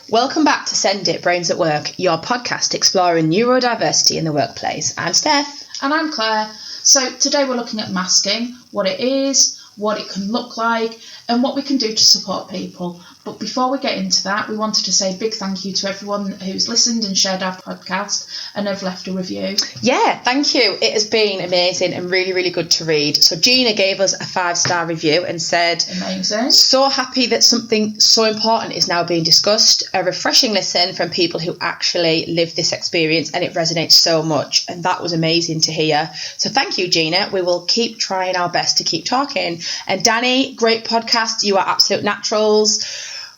Welcome back to SENDit.Brainsatwork, your podcast exploring neurodiversity in the workplace. I'm Steph. And I'm Claire. So today we're looking at masking, what it is, what it can look like, and what we can do to support people. But before we get into that, we wanted to say a big thank you to everyone who's listened and shared our podcast and have left a review. Yeah, thank you. It has been amazing and really, really good to read. So Gina gave us a 5-star review and said, amazing. So happy that something so important is now being discussed. A refreshing listen from people who actually live this experience, and it resonates so much. And that was amazing to hear. So thank you, Gina. We will keep trying our best to keep talking. And Danny, great podcast. You are absolute naturals.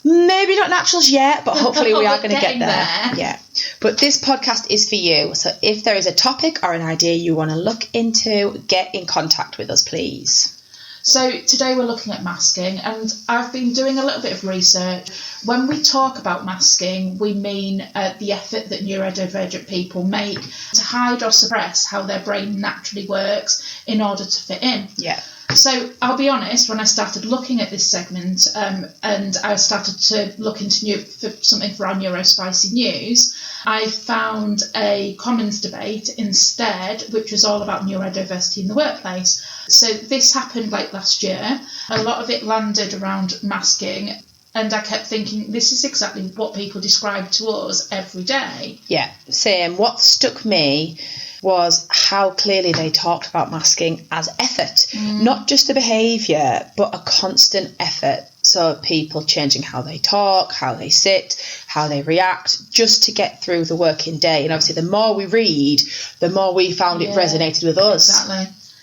Maybe not naturals yet, but hopefully we are going to get there. Yeah. But this podcast is for you. So if there is a topic or an idea you want to look into, get in contact with us, please. So today we're looking at masking, and I've been doing a little bit of research. When we talk about masking, we mean the effort that neurodivergent people make to hide or suppress how their brain naturally works in order to fit in. Yeah. So I'll be honest, when I started looking at this segment and I started to look into something for our Neurospicy News, I found a Commons debate instead, which was all about neurodiversity in the workplace. So this happened late last year. A lot of it landed around masking, and I kept thinking, this is exactly what people describe to us every day. Yeah, same. What struck me was how clearly they talked about masking as effort, not just a behaviour, but a constant effort. So people changing how they talk, how they sit, how they react, just to get through the working day. And obviously the more we read, the more we found it resonated with us.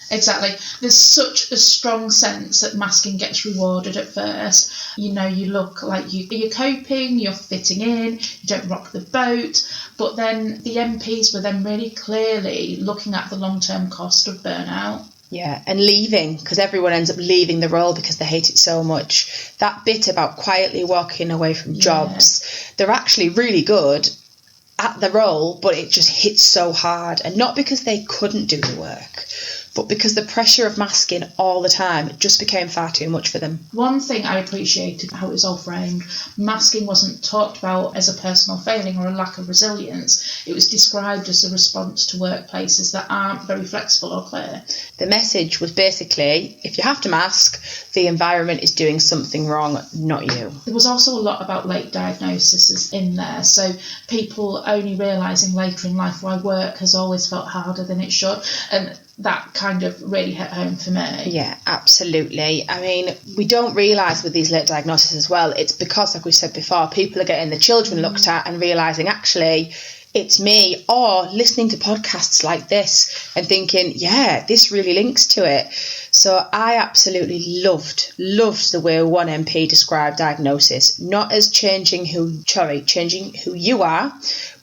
Exactly. There's such a strong sense that masking gets rewarded at first. You know, you look like you're coping, you're fitting in, you don't rock the boat. But then the MPs were then really clearly looking at the long-term cost of burnout. Yeah, and leaving, because everyone ends up leaving the role because they hate it so much. That bit about quietly walking away from jobs, they're actually really good at the role, but it just hits so hard. And not because they couldn't do the work, but because the pressure of masking all the time just became far too much for them. One thing I appreciated how it was all framed, masking wasn't talked about as a personal failing or a lack of resilience. It was described as a response to workplaces that aren't very flexible or clear. The message was basically, if you have to mask, the environment is doing something wrong, not you. There was also a lot about late diagnoses in there, so people only realising later in life why work has always felt harder than it should, and that kind of really hit home for me. Yeah, absolutely. I mean, we don't realise with these late diagnoses as well, it's because, like we said before, people are getting the children looked at and realising actually it's me, or listening to podcasts like this and thinking, yeah, this really links to it. So I absolutely loved the way one MP described diagnosis, not as changing who you are,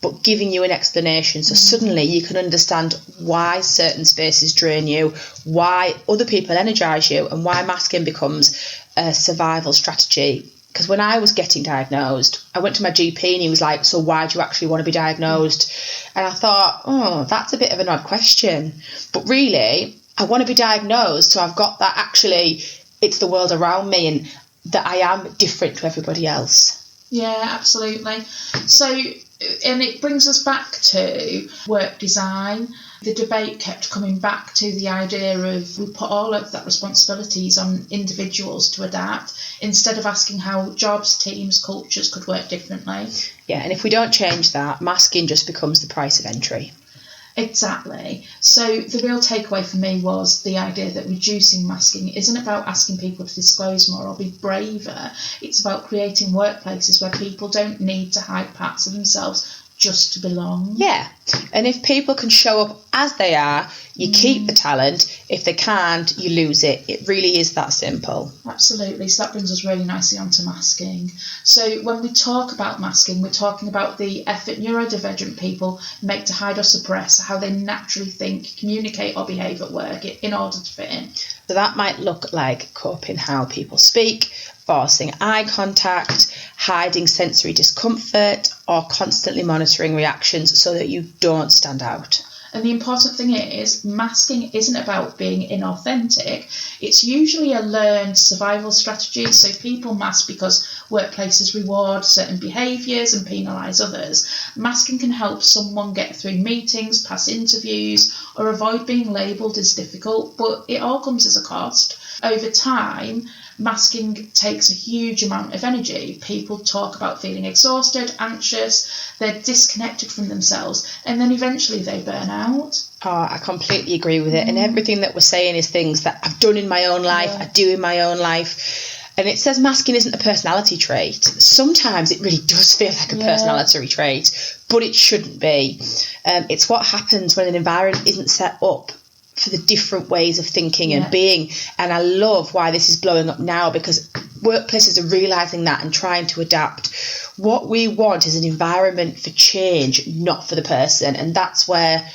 but giving you an explanation. So suddenly you can understand why certain spaces drain you, why other people energise you, and why masking becomes a survival strategy. Because when I was getting diagnosed, I went to my GP and he was like, so why do you actually want to be diagnosed? And I thought, oh, that's a bit of an odd question. But really, I want to be diagnosed so I've got that actually it's the world around me and that I am different to everybody else. Yeah, absolutely. So, and it brings us back to work design. The debate kept coming back to the idea of we put all of that responsibilities on individuals to adapt instead of asking how jobs, teams, cultures could work differently. Yeah, and if we don't change that, masking just becomes the price of entry. Exactly. So the real takeaway for me was the idea that reducing masking isn't about asking people to disclose more or be braver. It's about creating workplaces where people don't need to hide parts of themselves just to belong. Yeah, and if people can show up as they are, you keep the talent. If they can't, you lose it. It really is that simple. Absolutely. So that brings us really nicely onto masking. So when we talk about masking, we're talking about the effort neurodivergent people make to hide or suppress how they naturally think, communicate or behave at work in order to fit in. So that might look like coping how people speak, forcing eye contact, hiding sensory discomfort, or constantly monitoring reactions so that you don't stand out. And the important thing is, masking isn't about being inauthentic. It's usually a learned survival strategy. So people mask because workplaces reward certain behaviours and penalise others. Masking can help someone get through meetings, pass interviews, or avoid being labelled as difficult, but it all comes as a cost. Over time, masking takes a huge amount of energy. People talk about feeling exhausted, anxious, they're disconnected from themselves, and then eventually they burn out. Oh, I completely agree with it. And everything that we're saying is things that I've done in my own life, I do in my own life. And it says masking isn't a personality trait. Sometimes it really does feel like a personality trait, but it shouldn't be. It's what happens when an environment isn't set up for the different ways of thinking and being. And I love why this is blowing up now, because workplaces are realising that and trying to adapt. What we want is an environment for change, not for the person. And that's where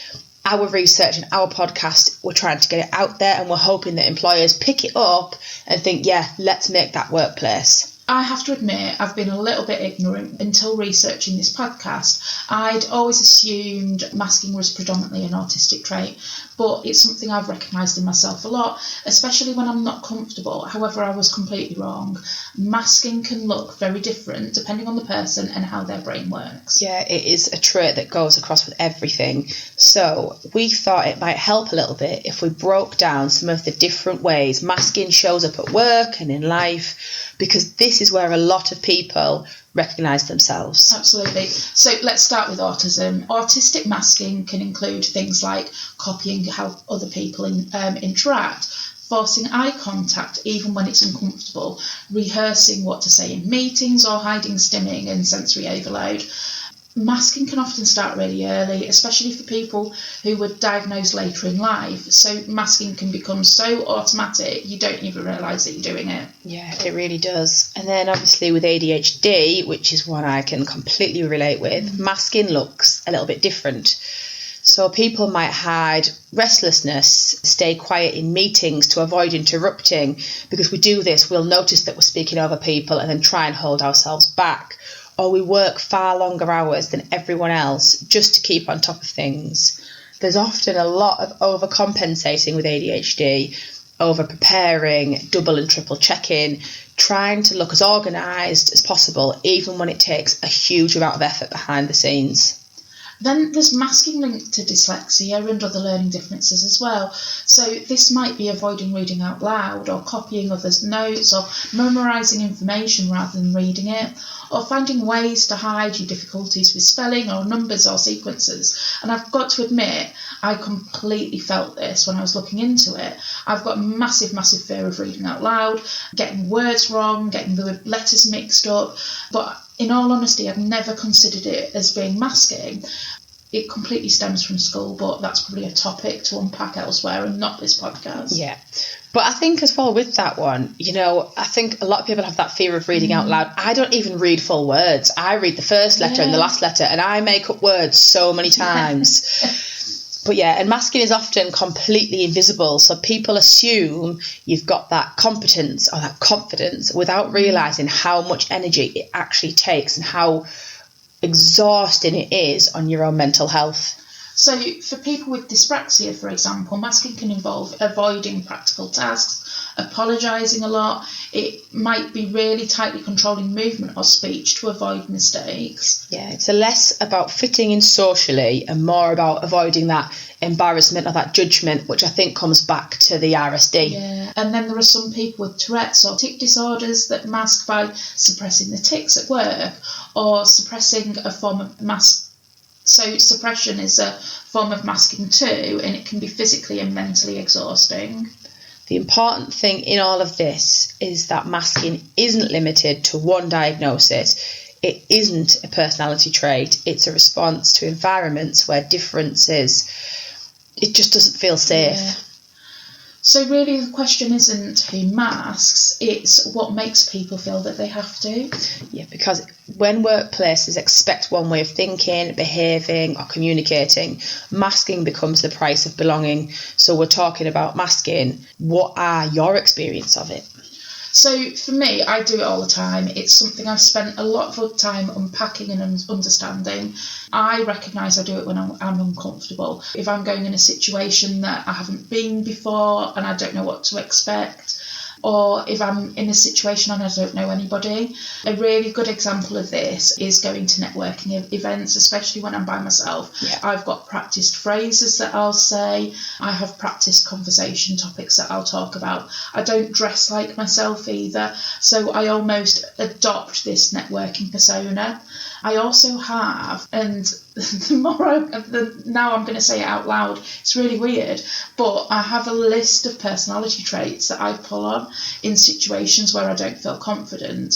our research and our podcast, we're trying to get it out there, and we're hoping that employers pick it up and think, let's make that workplace. I have to admit, I've been a little bit ignorant until researching this podcast. I'd always assumed masking was predominantly an autistic trait, but it's something I've recognised in myself a lot, especially when I'm not comfortable. However, I was completely wrong. Masking can look very different depending on the person and how their brain works. Yeah, it is a trait that goes across with everything. So we thought it might help a little bit if we broke down some of the different ways masking shows up at work and in life, because this is where a lot of people recognise themselves. Absolutely. So let's start with autism. Autistic masking can include things like copying how other people interact, forcing eye contact even when it's uncomfortable, rehearsing what to say in meetings, or hiding stimming and sensory overload. Masking can often start really early, especially for people who were diagnosed later in life. So masking can become so automatic, you don't even realise that you're doing it. Yeah, it really does. And then obviously with ADHD, which is one I can completely relate with, masking looks a little bit different. So people might hide restlessness, stay quiet in meetings to avoid interrupting. Because we do this, we'll notice that we're speaking over people and then try and hold ourselves back. Or we work far longer hours than everyone else just to keep on top of things. There's often a lot of overcompensating with ADHD, over-preparing, double and triple checking, trying to look as organised as possible, even when it takes a huge amount of effort behind the scenes. Then there's masking linked to dyslexia and other learning differences as well. So this might be avoiding reading out loud, or copying others' notes, or memorising information rather than reading it, or finding ways to hide your difficulties with spelling or numbers or sequences. And I've got to admit, I completely felt this when I was looking into it. I've got massive fear of reading out loud, getting words wrong, getting the letters mixed up, but in all honesty, I've never considered it as being masking. It completely stems from school, but that's probably a topic to unpack elsewhere and not this podcast. Yeah. But I think as well with that one, I think a lot of people have that fear of reading out loud. I don't even read full words. I read the first letter and the last letter, and I make up words so many times. But and masking is often completely invisible. So people assume you've got that competence or that confidence without realising how much energy it actually takes and how exhausting it is on your own mental health. So for people with dyspraxia, for example, masking can involve avoiding practical tasks, apologising a lot. It might be really tightly controlling movement or speech to avoid mistakes. Yeah, it's less about fitting in socially and more about avoiding that embarrassment or that judgment, which I think comes back to the RSD. Yeah, and then there are some people with Tourette's or tic disorders that mask by suppressing the tics at work or suppressing a form of mask. So suppression is a form of masking too, and it can be physically and mentally exhausting. The important thing in all of this is that masking isn't limited to one diagnosis. It isn't a personality trait. It's a response to environments where differences, it just doesn't feel safe. Yeah. So really the question isn't who masks, it's what makes people feel that they have to. Yeah, because when workplaces expect one way of thinking, behaving or communicating, masking becomes the price of belonging. So we're talking about masking. What are your experience of it? So for me, I do it all the time. It's something I've spent a lot of time unpacking and understanding. I recognise I do it when I'm uncomfortable. If I'm going in a situation that I haven't been before and I don't know what to expect, or if I'm in a situation and I don't know anybody. A really good example of this is going to networking events, especially when I'm by myself. Yeah. I've got practiced phrases that I'll say. I have practiced conversation topics that I'll talk about. I don't dress like myself either, so I almost adopt this networking persona. I also have, and now I'm going to say it out loud, it's really weird, but I have a list of personality traits that I pull on in situations where I don't feel confident.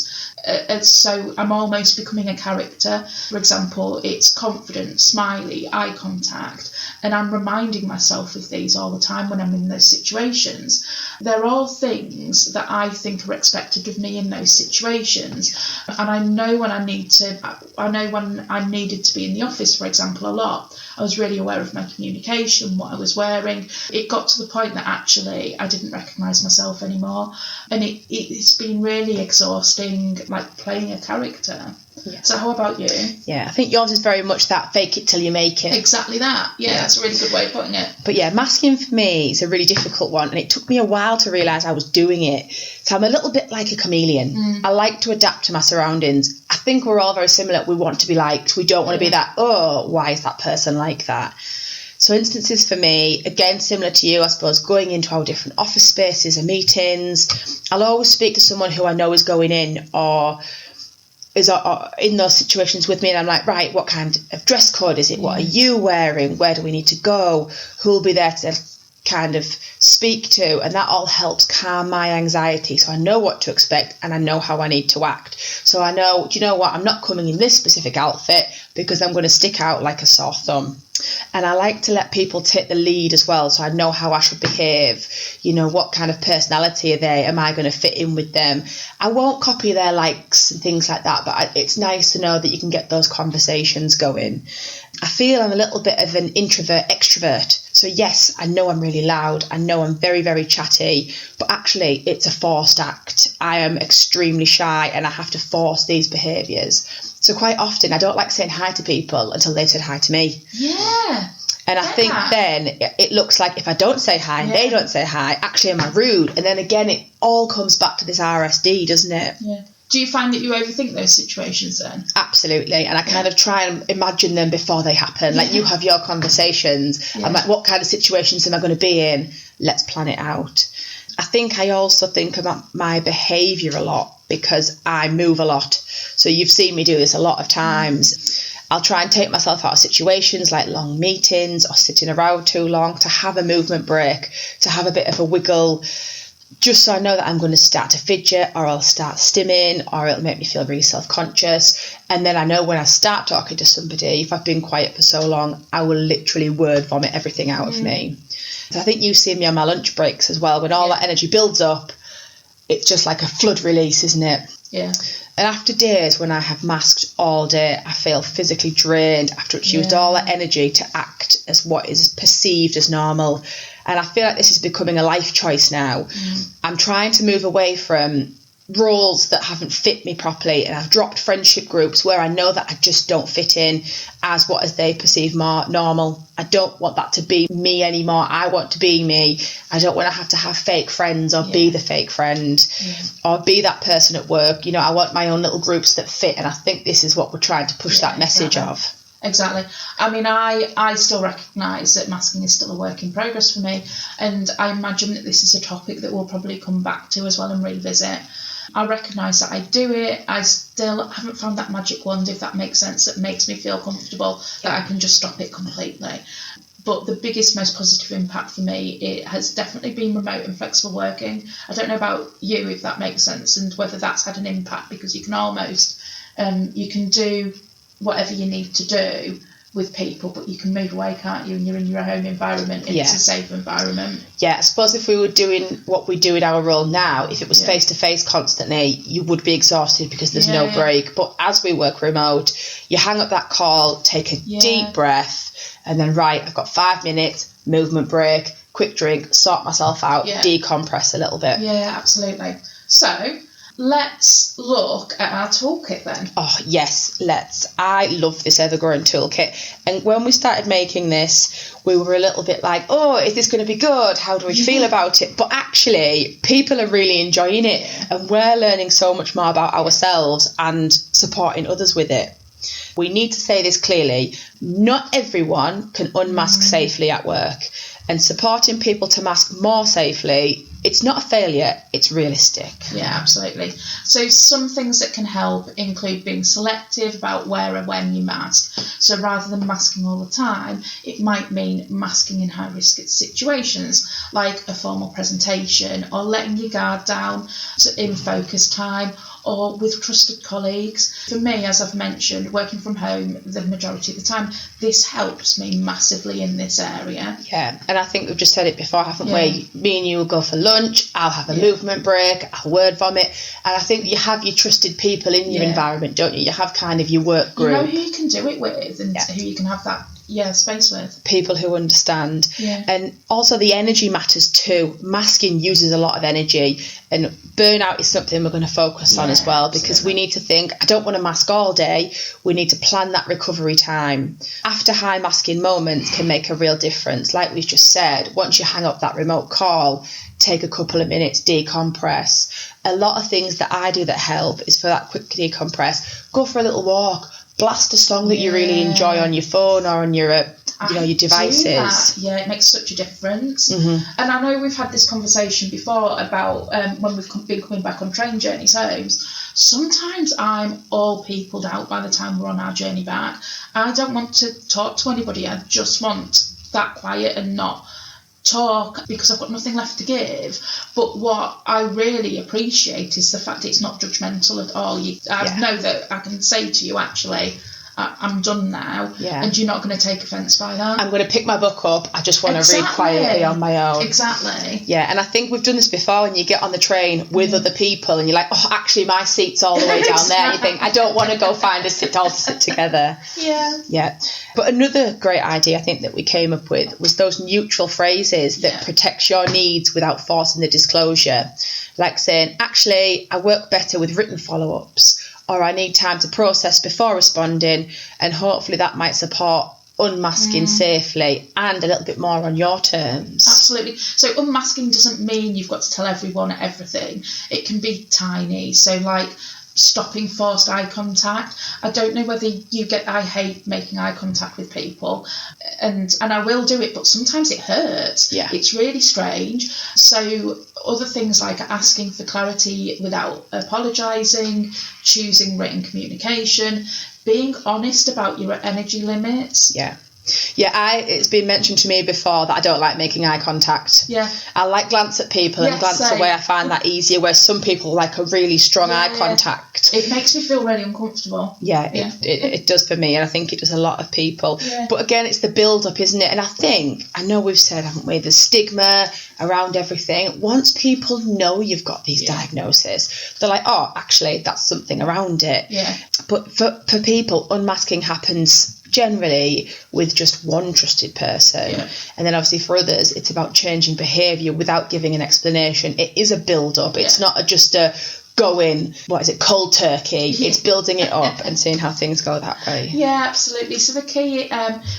So I'm almost becoming a character. For example, it's confident, smiley, eye contact, and I'm reminding myself of these all the time when I'm in those situations. They're all things that I think are expected of me in those situations, and I know when I needed to be in the office, for example, a lot. I was really aware of my communication, what I was wearing. It got to the point that actually I didn't recognise myself anymore, and it's been really exhausting, like playing a character. Yeah. So how about you? Yeah, I think yours is very much that fake it till you make it. Exactly that. Yeah, that's a really good way of putting it. But yeah, masking for me is a really difficult one, and it took me a while to realise I was doing it. So I'm a little bit like a chameleon. I like to adapt to my surroundings. I think we're all very similar. We want to be liked. We don't want to be that, oh, why is that person like that? So instances for me, again, similar to you, I suppose, going into our different office spaces and meetings, I'll always speak to someone who I know is going in or is in those situations with me, and I'm like, right, what kind of dress code is it? What are you wearing? Where do we need to go? Who'll be there to kind of speak to? And that all helps calm my anxiety, so I know what to expect and I know how I need to act. So I know, do you know what, I'm not coming in this specific outfit because I'm going to stick out like a sore thumb. And I like to let people take the lead as well, so I know how I should behave. You know, what kind of personality are they? Am I going to fit in with them? I won't copy their likes and things like that, but it's nice to know that you can get those conversations going. I feel I'm a little bit of an introvert extrovert. So yes, I know I'm really loud. I know I'm very, very chatty, but actually it's a forced act. I am extremely shy and I have to force these behaviours. So quite often I don't like saying hi to people until they've said hi to me. Yeah. And I think then it looks like if I don't say hi and they don't say hi, actually am I rude? And then again, it all comes back to this RSD, doesn't it? Yeah. Do you find that you overthink those situations then? Absolutely. And I kind of try and imagine them before they happen. Like you have your conversations. I'm like, what kind of situations am I going to be in? Let's plan it out. I think I also think about my behaviour a lot because I move a lot. So you've seen me do this a lot of times. I'll try and take myself out of situations like long meetings or sitting around too long to have a movement break, to have a bit of a wiggle, just so I know that I'm going to start to fidget or I'll start stimming or it'll make me feel really self-conscious. And then I know when I start talking to somebody, if I've been quiet for so long, I will literally word vomit everything out of me. So I think you see me on my lunch breaks as well. When all that energy builds up, it's just like a flood release, isn't it? Yeah. And after days when I have masked all day, I feel physically drained after it's used all that energy to act as what is perceived as normal. And I feel like this is becoming a life choice now. I'm trying to move away from roles that haven't fit me properly, and I've dropped friendship groups where I know that I just don't fit in as what as they perceive more normal. I don't want that to be me anymore. I want to be me. I don't want to have fake friends or be the fake friend or be that person at work. You know, I want my own little groups that fit, and I think this is what we're trying to push that message of. Exactly. I mean, I still recognise that masking is still a work in progress for me, and I imagine that this is a topic that we'll probably come back to as well and revisit. I recognise that I do it. I still haven't found that magic wand, if that makes sense, that makes me feel comfortable, that I can just stop it completely. But the biggest, most positive impact for me, it has definitely been remote and flexible working. I don't know about you, if that makes sense, and whether that's had an impact, because you can almost, you can do whatever you need to do with people, but you can move away, can't you? And you're in your home environment, and it's a safe environment. Yeah, I suppose if we were doing what we do in our role now, if it was face-to-face constantly, you would be exhausted because there's no break. But as we work remote, you hang up that call, take a deep breath, and then, right, I've got 5 minutes, movement break, quick drink, sort myself out, decompress a little bit. Yeah, absolutely. So let's look at our toolkit then. Oh, yes, let's. I love this ever-growing toolkit. And when we started making this, we were a little bit like, oh, is this going to be good? How do we feel about it? But actually, people are really enjoying it. And we're learning so much more about ourselves and supporting others with it. We need to say this clearly. Not everyone can unmask safely at work. And supporting people to mask more safely, it's not a failure, it's realistic. Yeah, absolutely. So some things that can help include being selective about where and when you mask. So rather than masking all the time, it might mean masking in high-risk situations, like a formal presentation, or letting your guard down in focus time, or with trusted colleagues. For me, as I've mentioned, working from home the majority of the time, this helps me massively in this area. Yeah, and I think we've just said it before, haven't we? Me and you will go for lunch, I'll have a movement break, I'll word vomit, and I think you have your trusted people in your environment, don't you? You have kind of your work group. You know who you can do it with and who you can have that space with. People who understand. And also the energy matters too. Masking uses a lot of energy, and burnout is something we're going to focus on as well, because we need to think, I don't want to mask all day, we need to plan that recovery time. After high masking moments can make a real difference. Like we've just said, once you hang up that remote call, take a couple of minutes, decompress. A lot of things that I do that help is for that quick decompress, go for a little walk, blast a song that you really enjoy on your phone or on your your devices. Yeah, it makes such a difference. And I know we've had this conversation before about when we've been coming back on train journeys home. Sometimes I'm all peopled out by the time we're on our journey back. I don't want to talk to anybody. I just want that quiet and not talk because I've got nothing left to give. But what I really appreciate is the fact it's not judgmental at all. I know that I can say to you, actually, I'm done now, and you're not going to take offence by that. I'm going to pick my book up, I just want to read quietly on my own. Exactly. Yeah, and I think we've done this before when you get on the train with other people and you're like, oh, actually my seat's all the way down there. You think, I don't want to go find a sit all to sit together. Yeah. But another great idea I think that we came up with was those neutral phrases that protects your needs without forcing the disclosure. Like saying, actually, I work better with written follow-ups, or I need time to process before responding, and hopefully that might support unmasking safely and a little bit more on your terms. Absolutely. So unmasking doesn't mean you've got to tell everyone everything. It can be tiny. So like stopping forced eye contact. I don't know whether I hate making eye contact with people, and I will do it, but sometimes it hurts. It's really strange. So other things like asking for clarity without apologising, choosing written communication, being honest about your energy limits. It's been mentioned to me before that I don't like making eye contact. I like glance at people and glance away. I find that easier, where some people like a really strong eye contact. It makes me feel really uncomfortable. It does for me, and I think it does a lot of people. But again, it's the build-up, isn't it? And I know we've said, haven't we, the stigma around everything. Once people know you've got these diagnoses, they're like, oh, actually, that's something around it. But for people, unmasking happens generally with just one trusted person, and then obviously for others it's about changing behaviour without giving an explanation. It is a build-up. It's not just a cold turkey. It's building it up and seeing how things go that way. Absolutely. So the key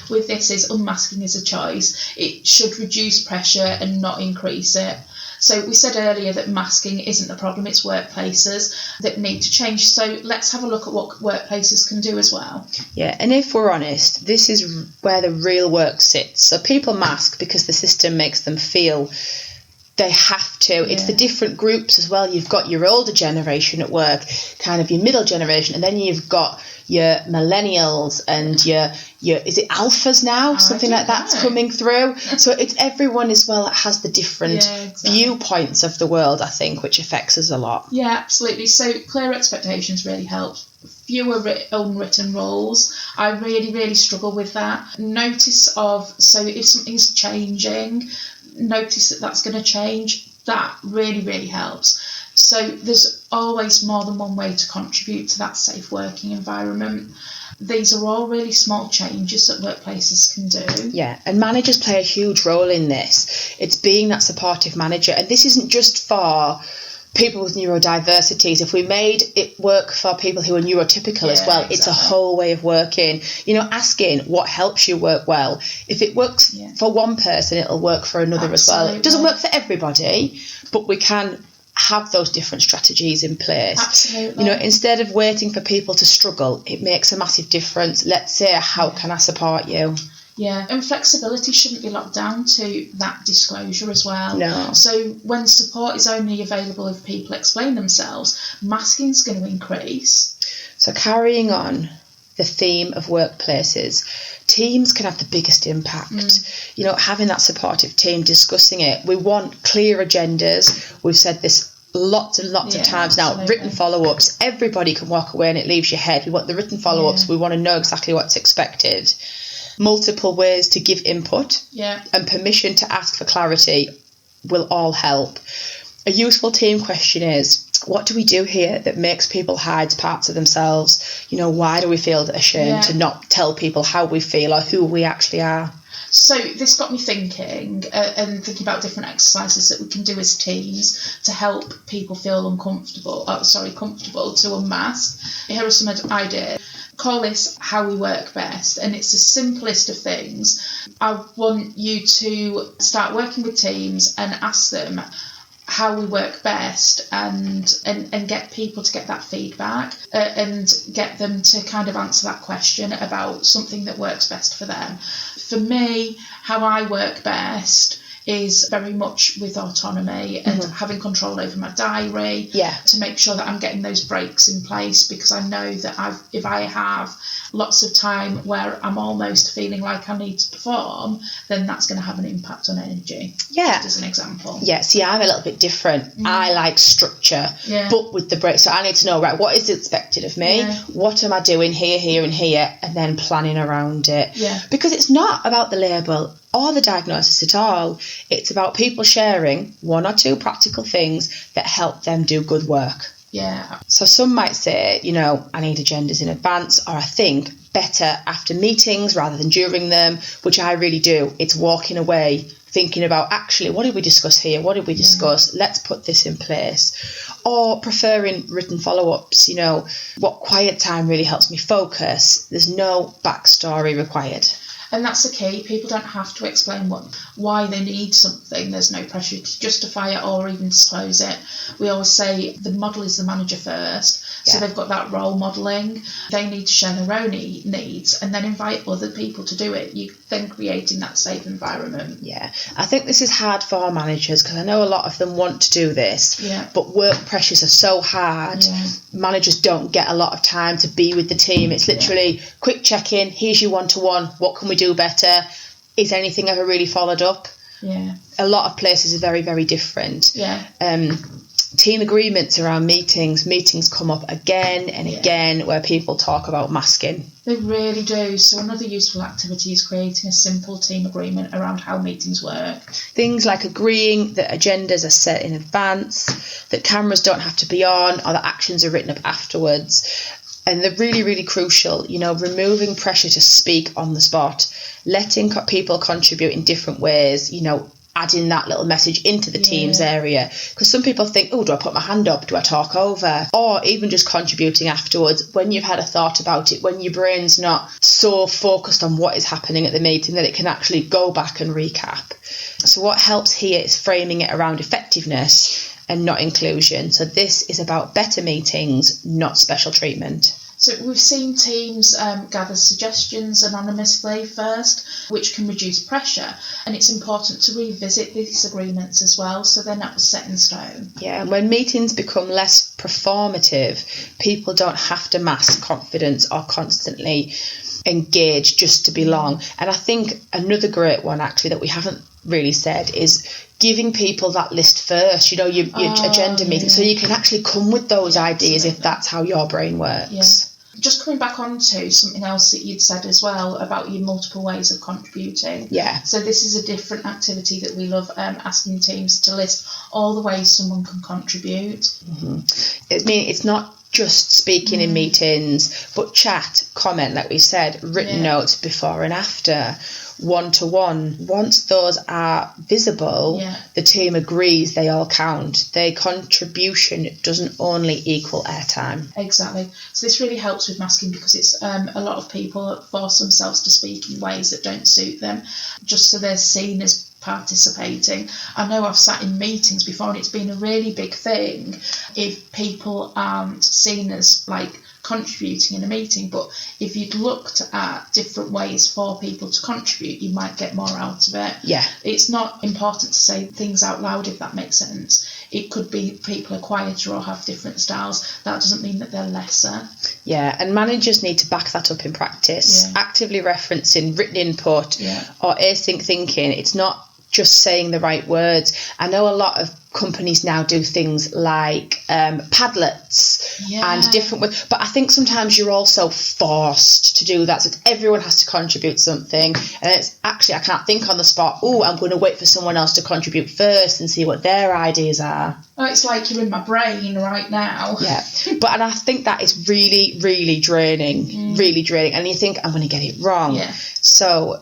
with this is unmasking is a choice. It should reduce pressure and not increase it. So we said earlier that masking isn't the problem, it's workplaces that need to change. So let's have a look at what workplaces can do as well. And if we're honest, this is where the real work sits. So people mask because the system makes them feel they have to. It's the different groups as well. You've got your older generation at work, kind of your middle generation, and then you've got your millennials and your is it alphas now? Something like that's coming through. So it's everyone as well that has the different viewpoints of the world, I think, which affects us a lot. Absolutely. So clear expectations really help. Fewer unwritten rules. I really, really struggle with that. So if something's changing, notice that that's going to change. That really, really helps. So there's always more than one way to contribute to that safe working environment. These are all really small changes that workplaces can do. And managers play a huge role in this. It's being that supportive manager. And this isn't just for people with neurodiversities, if we made it work for people who are neurotypical as well, it's a whole way of working. Asking what helps you work well. If it works for one person, it'll work for another as well. It doesn't work for everybody, but we can have those different strategies in place. Absolutely. Instead of waiting for people to struggle, it makes a massive difference. Let's say, how can I support you? Yeah, and flexibility shouldn't be locked down to that disclosure as well. No. So when support is only available if people explain themselves, masking's going to increase. So carrying on the theme of workplaces, teams can have the biggest impact. Having that supportive team discussing it. We want clear agendas. We've said this lots and lots of times now. Absolutely. Written follow-ups. Everybody can walk away and it leaves your head. We want the written follow-ups. We want to know exactly what's expected. Multiple ways to give input and permission to ask for clarity will all help. A useful team question is, what do we do here that makes people hide parts of themselves? Why do we feel ashamed to not tell people how we feel or who we actually are? So this got me thinking and thinking about different exercises that we can do as teams to help people feel comfortable to unmask. Here are some ideas. Call this how we work best, and it's the simplest of things. I want you to start working with teams and ask them how we work best and get people to get that feedback and get them to kind of answer that question about something that works best for them. For me, how I work best is very much with autonomy and having control over my diary to make sure that I'm getting those breaks in place, because I know that if I have lots of time where I'm almost feeling like I need to perform, then that's going to have an impact on energy. Just as an example. See, I'm a little bit different. I like structure, but with the break. So I need to know, right, what is expected of me? What am I doing here, and here, and then planning around it. Because it's not about the label or the diagnosis at all. It's about people sharing one or two practical things that help them do good work. So some might say, I need agendas in advance, or I think better after meetings rather than during them, which I really do. It's walking away thinking about, actually, what did we discuss here? What did we discuss? Let's put this in place. Or preferring written follow-ups, what quiet time really helps me focus. There's no backstory required. And that's the key. People don't have to explain why they need something. There's no pressure to justify it or even disclose it. We always say the model is the manager first. So they've got that role modelling. They need to share their own needs and then invite other people to do it. You then creating that safe environment. I think this is hard for our managers, because I know a lot of them want to do this, but work pressures are so hard. Managers don't get a lot of time to be with the team. It's literally quick check-in, here's your one-to-one, what can we do better? Is anything ever really followed up? A lot of places are very, very different. Team agreements around meetings come up again and again, where people talk about masking. They really do. So another useful activity is creating a simple team agreement around how meetings work. Things like agreeing that agendas are set in advance, that cameras don't have to be on, or that actions are written up afterwards. And they're really, really crucial, removing pressure to speak on the spot, letting people contribute in different ways, adding that little message into the Teams area. Because some people think, do I put my hand up? Do I talk over? Or even just contributing afterwards when you've had a thought about it, when your brain's not so focused on what is happening at the meeting that it can actually go back and recap. So what helps here is framing it around effectiveness and not inclusion. So this is about better meetings, not special treatment. So we've seen teams gather suggestions anonymously first, which can reduce pressure, and it's important to revisit these agreements as well, so they're not set in stone. And when meetings become less performative, people don't have to mask confidence or constantly engage just to belong. And I think another great one actually that we haven't really said is giving people that list first, your agenda meeting, so you can actually come with those ideas if that's how your brain works. Just coming back on to something else that you'd said as well about your multiple ways of contributing. So this is a different activity that we love, asking teams to list all the ways someone can contribute. It's not just speaking in meetings, but chat, comment, like we said, written notes before and after. one-to-one. Once those are visible, the team agrees they all count. Their contribution doesn't only equal airtime. Exactly. So this really helps with masking, because it's a lot of people force themselves to speak in ways that don't suit them, just so they're seen as participating. I know I've sat in meetings before and it's been a really big thing if people aren't seen as like contributing in a meeting, but if you'd looked at different ways for people to contribute, you might get more out of it. Yeah. It's not important to say things out loud, if that makes sense. It could be people are quieter or have different styles. That doesn't mean that they're lesser. Yeah, and managers need to back that up in practice. Actively referencing written input or async thinking. It's not just saying the right words. I know a lot of companies now do things like Padlets and different words, but I think sometimes you're also forced to do that, so everyone has to contribute something, and it's actually, I can't think on the spot, I'm going to wait for someone else to contribute first and see what their ideas are. Oh, it's like you're in my brain right now. Yeah, and I think that is really, really draining, really draining, and you think, I'm going to get it wrong. So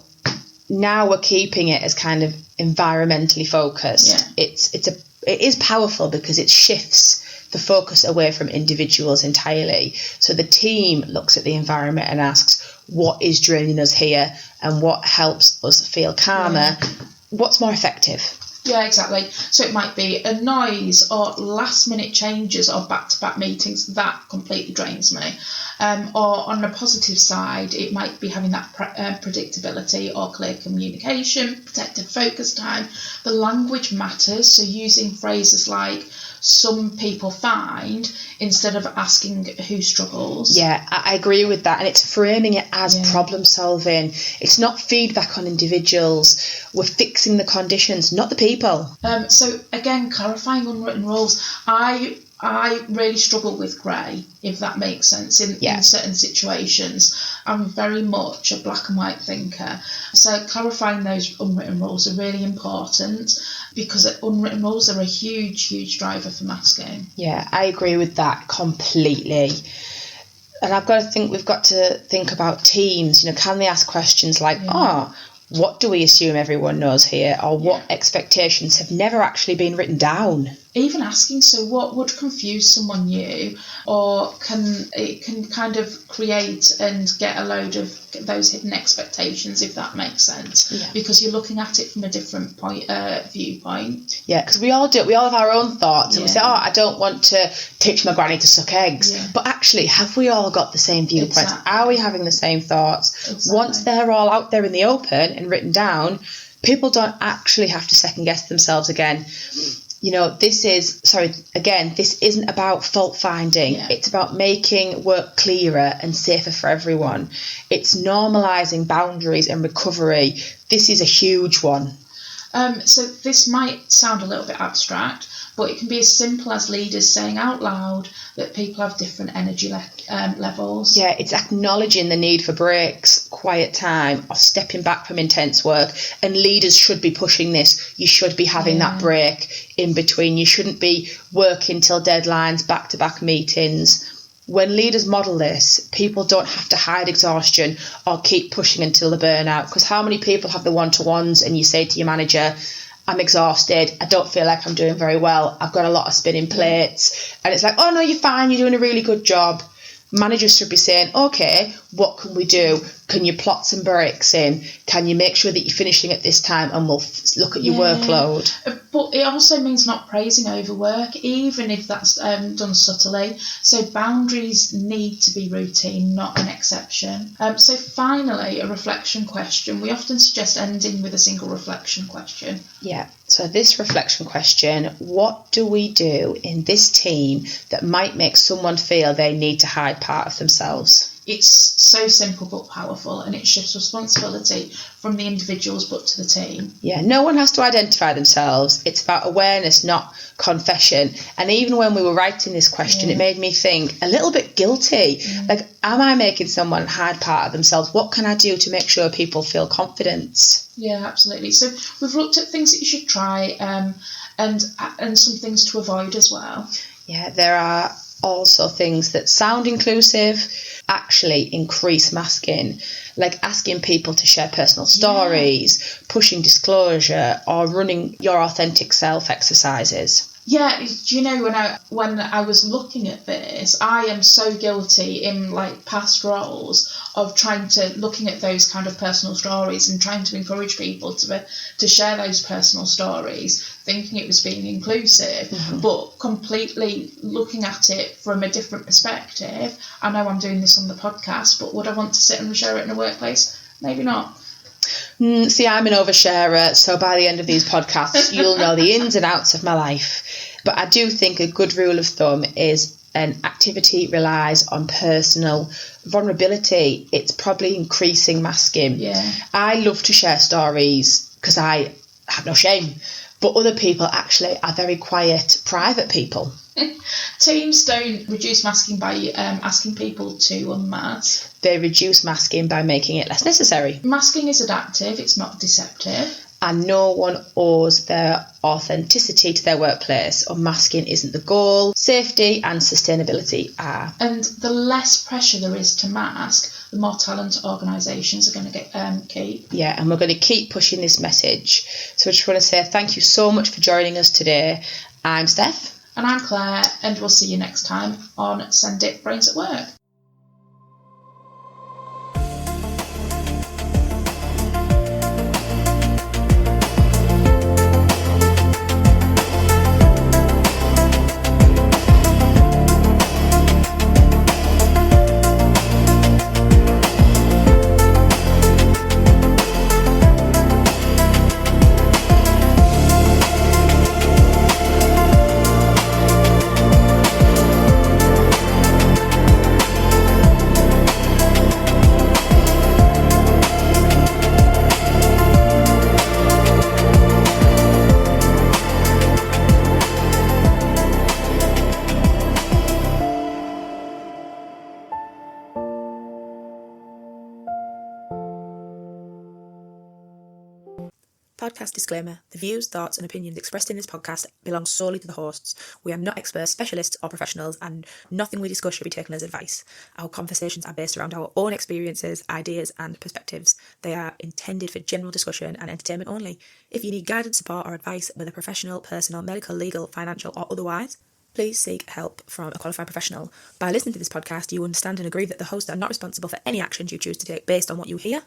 now we're keeping it as kind of environmentally focused. It is powerful because it shifts the focus away from individuals entirely. So the team looks at the environment and asks, what is draining us here and what helps us feel calmer? What's more effective? Yeah, exactly. So it might be a noise or last minute changes or back-to-back meetings. That completely drains me. Or on the positive side, it might be having that predictability or clear communication, protected focus time. The language matters, so using phrases like some people find instead of asking who struggles. Yeah, I agree with that. And it's framing it as problem solving. It's not feedback on individuals. We're fixing the conditions, not the people. So again, clarifying unwritten rules. I really struggle with grey, if that makes sense, in certain situations. I'm very much a black and white thinker. So clarifying those unwritten rules are really important, because unwritten rules are a huge, huge driver for masking. Yeah, I agree with that completely. And we've got to think about teams. Can they ask questions like, what do we assume everyone knows here? Or what expectations have never actually been written down? Even asking, so what would confuse someone new, or it can kind of create and get a load of those hidden expectations, if that makes sense, because you're looking at it from a different viewpoint. Yeah, because we all have our own thoughts, and we say, I don't want to teach my granny to suck eggs, but actually, have we all got the same viewpoints? Exactly. Are we having the same thoughts? Exactly. Once they're all out there in the open and written down, people don't actually have to second guess themselves again. This isn't about fault finding. It's about making work clearer and safer for everyone. It's normalising boundaries and recovery. This is a huge one. So this might sound a little bit abstract, but it can be as simple as leaders saying out loud that people have different energy levels. Yeah, it's acknowledging the need for breaks, quiet time, or stepping back from intense work. And leaders should be pushing this. You should be having that break in between. You shouldn't be working till deadlines, back-to-back meetings. When leaders model this, people don't have to hide exhaustion or keep pushing until they burn out. Because how many people have the one-to-ones and you say to your manager, I'm exhausted, I don't feel like I'm doing very well, I've got a lot of spinning plates, and it's like, oh no, you're fine, you're doing a really good job. Managers should be saying, okay, what can we do? Can you plot some breaks in? Can you make sure that you're finishing at this time, and we'll look at your workload? But it also means not praising overwork, even if that's done subtly. So boundaries need to be routine, not an exception. So finally, a reflection question. We often suggest ending with a single reflection question. Yeah. So this reflection question, what do we do in this team that might make someone feel they need to hide part of themselves? It's so simple but powerful, and it shifts responsibility from the individuals but to the team. Yeah, no one has to identify themselves. It's about awareness, not confession. And even when we were writing this question, it made me think a little bit guilty. Like, am I making someone hide part of themselves? What can I do to make sure people feel confidence? Yeah, absolutely. So we've looked at things that you should try and some things to avoid as well. Yeah, there are also things that sound inclusive actually increase masking, like asking people to share personal stories, pushing disclosure, or running your authentic self exercises. Yeah, do you know, when I was looking at this, I am so guilty in like past roles of looking at those kind of personal stories and trying to encourage people to share those personal stories, thinking it was being inclusive, but completely looking at it from a different perspective. I know I'm doing this on the podcast, but would I want to sit and share it in a workplace? Maybe not. See, I'm an oversharer, so by the end of these podcasts, you'll know the ins and outs of my life. But I do think a good rule of thumb is an activity relies on personal vulnerability. It's probably increasing masking. Yeah. I love to share stories because I have no shame, but other people actually are very quiet, private people. Teams don't reduce masking by asking people to unmask. They reduce masking by making it less necessary. Masking is adaptive, it's not deceptive. And no one owes their authenticity to their workplace. Unmasking isn't the goal. Safety and sustainability are. And the less pressure there is to mask, the more talent organisations are going to keep. Yeah, and we're going to keep pushing this message. So I just want to say thank you so much for joining us today. I'm Steph. And I'm Claire, and we'll see you next time on SENDit.Brainsatwork. Podcast disclaimer. The views, thoughts and opinions expressed in this podcast belong solely to the hosts. We are not experts, specialists or professionals, and nothing we discuss should be taken as advice. Our conversations are based around our own experiences, ideas and perspectives. They are intended for general discussion and entertainment only. If you need guidance, support or advice, whether professional, personal, medical, legal, financial or otherwise, please seek help from a qualified professional. By listening to this podcast, you understand and agree that the hosts are not responsible for any actions you choose to take based on what you hear.